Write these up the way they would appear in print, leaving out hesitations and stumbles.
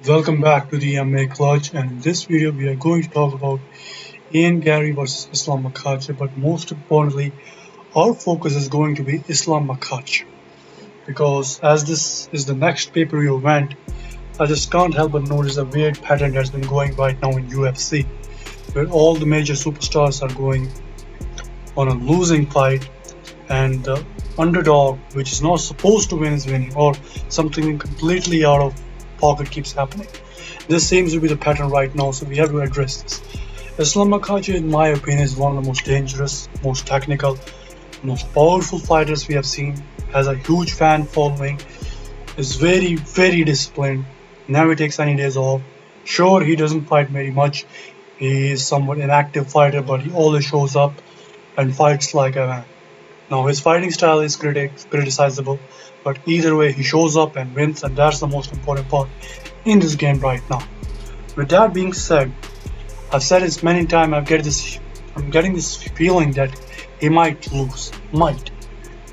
Welcome back to the MMA Clutch, and in this video we are going to talk about Garry versus Islam Makhachev, but most importantly our focus is going to be Islam Makhachev, because as this is the next pay-per-view event, I just can't help but notice a weird pattern that's been going right now in UFC, where all the major superstars are going on a losing fight and the underdog, which is not supposed to win, is winning, or something completely out of pocket keeps happening. This seems to be the pattern right now, so we have to address this. Islam Makhachev, in my opinion, is one of the most dangerous, most technical, most powerful fighters we have seen. Has a huge fan following, is very disciplined, never takes any days off. Sure, he doesn't fight very much. He is somewhat inactive fighter, but he always shows up and fights like a man. Now his fighting style is criticizable, but either way he shows up and wins, and that's the most important part in this game right now. With that being said, I've said it many times, I'm getting this feeling that he might lose. Might.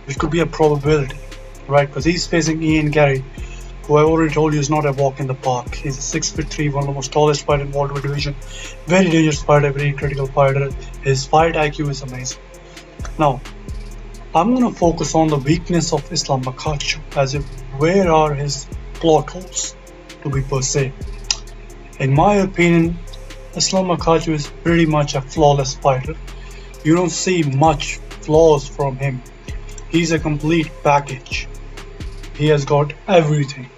Which could be a probability, right? Because he's facing Garry, who I already told you is not a walk in the park. He's a 6'3", one of the most tallest fighter in welterweight division. Very dangerous fighter, very critical fighter. His fight IQ is amazing. Now, I'm going to focus on the weakness of Islam Makhachev, as if where are his plot holes, to be per se. In my opinion, Islam Makhachev is pretty much a flawless fighter. You don't see much flaws from him. He's a complete package. He has got everything.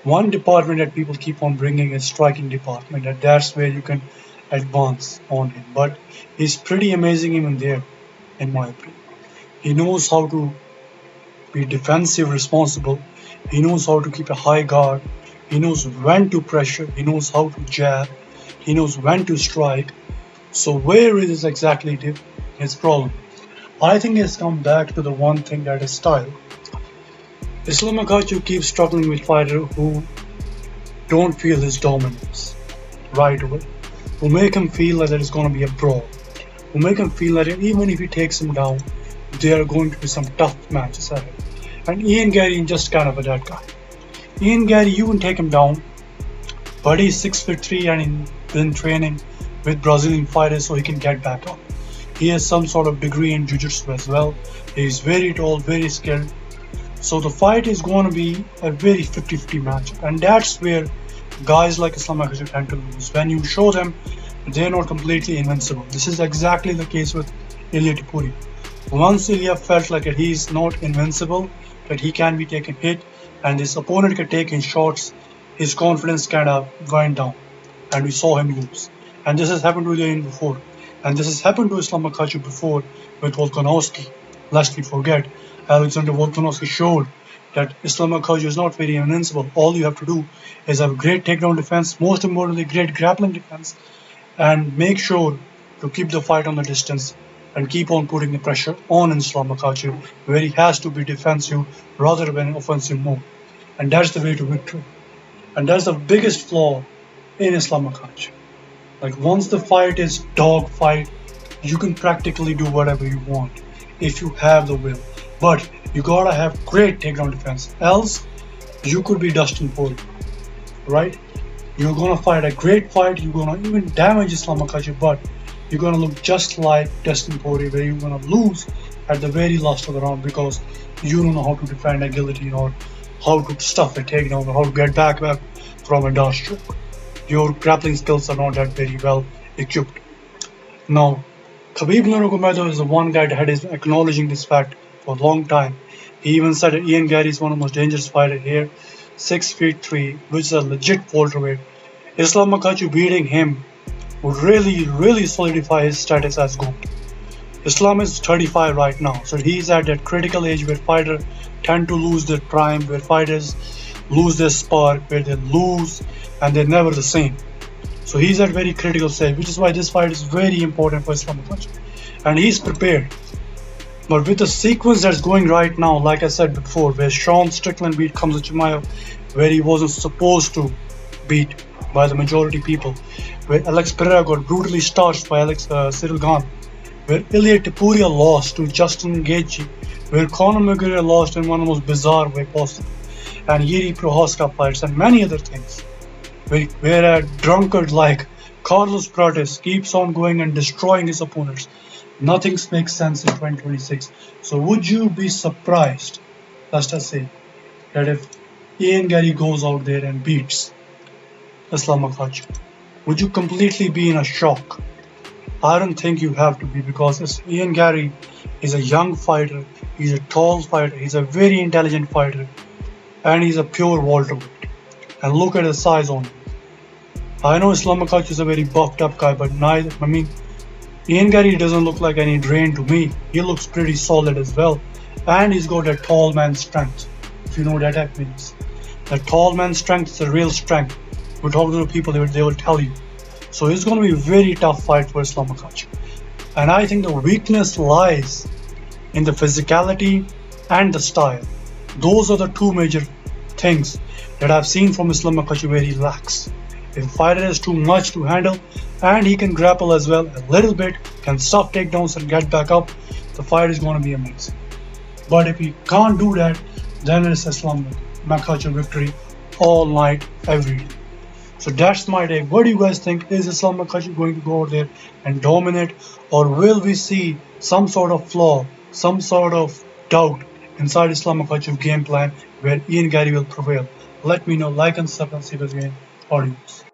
One department that people keep on bringing is striking department, and that's where you can advance on him. But he's pretty amazing even there, in my opinion. He knows how to be defensive responsible. He knows how to keep a high guard. He knows when to pressure. He knows how to jab. He knows when to strike. So where is exactly his problem? I think it's come back to the one thing, that is style. Islam Makhachev keeps struggling with fighters who don't feel his dominance right away, who make him feel like it's going to be a brawl, who make him feel like even if he takes him down, there are going to be some tough matches ahead. And Garry is just kind of that guy. Garry, you can take him down, but he's 6'3" and he's been training with Brazilian fighters so he can get back up. He has some sort of degree in jiu-jitsu as well. He's very tall, very skilled. So the fight is going to be a very 50-50 matchup, and that's where guys like Islam Makhachev tend to lose. When you show them they're not completely invincible. This is exactly the case with Ilia Topuria. Once Ilia felt like he's not invincible, that he can be taken hit and his opponent can take in shots, his confidence kind of went down and we saw him lose. And this has happened to Ilia before. And this has happened to Islam Makhachev before with Volkanovski. Lest we forget, Alexander Volkanovski showed that Islam Makhachev is not very invincible. All you have to do is have great takedown defense, most importantly great grappling defense, and make sure to keep the fight on the distance and keep on putting the pressure on Islam Makhachev, where he has to be defensive rather than offensive mode. And that's the way to victory. And that's the biggest flaw in Islam Makhachev. Like, once the fight is dog fight, you can practically do whatever you want if you have the will. But you gotta have great takedown defense, else you could be Dustin Poirier, right? You're gonna fight a great fight, you're gonna even damage Islam Makhachev, but you're gonna look just like Dustin Poirier, where you're gonna lose at the very last of the round because you don't know how to defend a guillotine, or how to stuff a takedown, or how to get back from a dodge choke. Your grappling skills are not that very well equipped. Now, Khabib Nurmagomedov is the one guy that is acknowledging this fact for a long time. He even said that Garry is one of the most dangerous fighters here, 6'3", which is a legit welterweight. Islam Makhachev beating him would really solidify his status as GOAT. Islam is 35 right now, so he's at that critical age where fighters tend to lose their prime, where fighters lose their spark, where they lose and they're never the same. So he's at very critical stage, which is why this fight is very important for Islam Makhachev. And he's prepared. But with the sequence that's going right now, like I said before, where Sean Strickland beat Khamzat Chimaev, where he wasn't supposed to beat by the majority people, where Alex Pereira got brutally starched by Cyril Gane, where Ilia Topuria lost to Justin Gaethje, where Conor McGregor lost in one of the most bizarre way possible, and Yuri Prohaska fights, and many other things. where a drunkard like Carlos Prates keeps on going and destroying his opponents. Nothing makes sense in 2026. So would you be surprised, let's just say, that if Ian Garry goes out there and beats Islam Makhachev? Would you completely be in a shock? I don't think you have to be, because Ian Garry is a young fighter, he's a tall fighter, he's a very intelligent fighter, and he's a pure welterweight. And look at his size on him. I know Islam Makhachev is a very buffed up guy, but Ian Garry doesn't look like any drain to me. He looks pretty solid as well. And he's got a tall man strength, if you know what that means. The tall man strength is a real strength. We're talking to people, they will tell you. So it's going to be a very tough fight for Islam Makhachev. And I think the weakness lies in the physicality and the style. Those are the two major things that I've seen from Islam Makhachev where he lacks. If a fighter has too much to handle and he can grapple as well a little bit, can stuff takedowns and get back up, the fight is going to be amazing. But if he can't do that, then it's Islam Makhachev victory all night, every day. So that's my take. What do you guys think? Is Islam Makhachev going to go out there and dominate, or will we see some sort of flaw, some sort of doubt inside Islam Makhachev's game plan where Ian Garry will prevail? Let me know. Like and subscribe and see you again. Audience.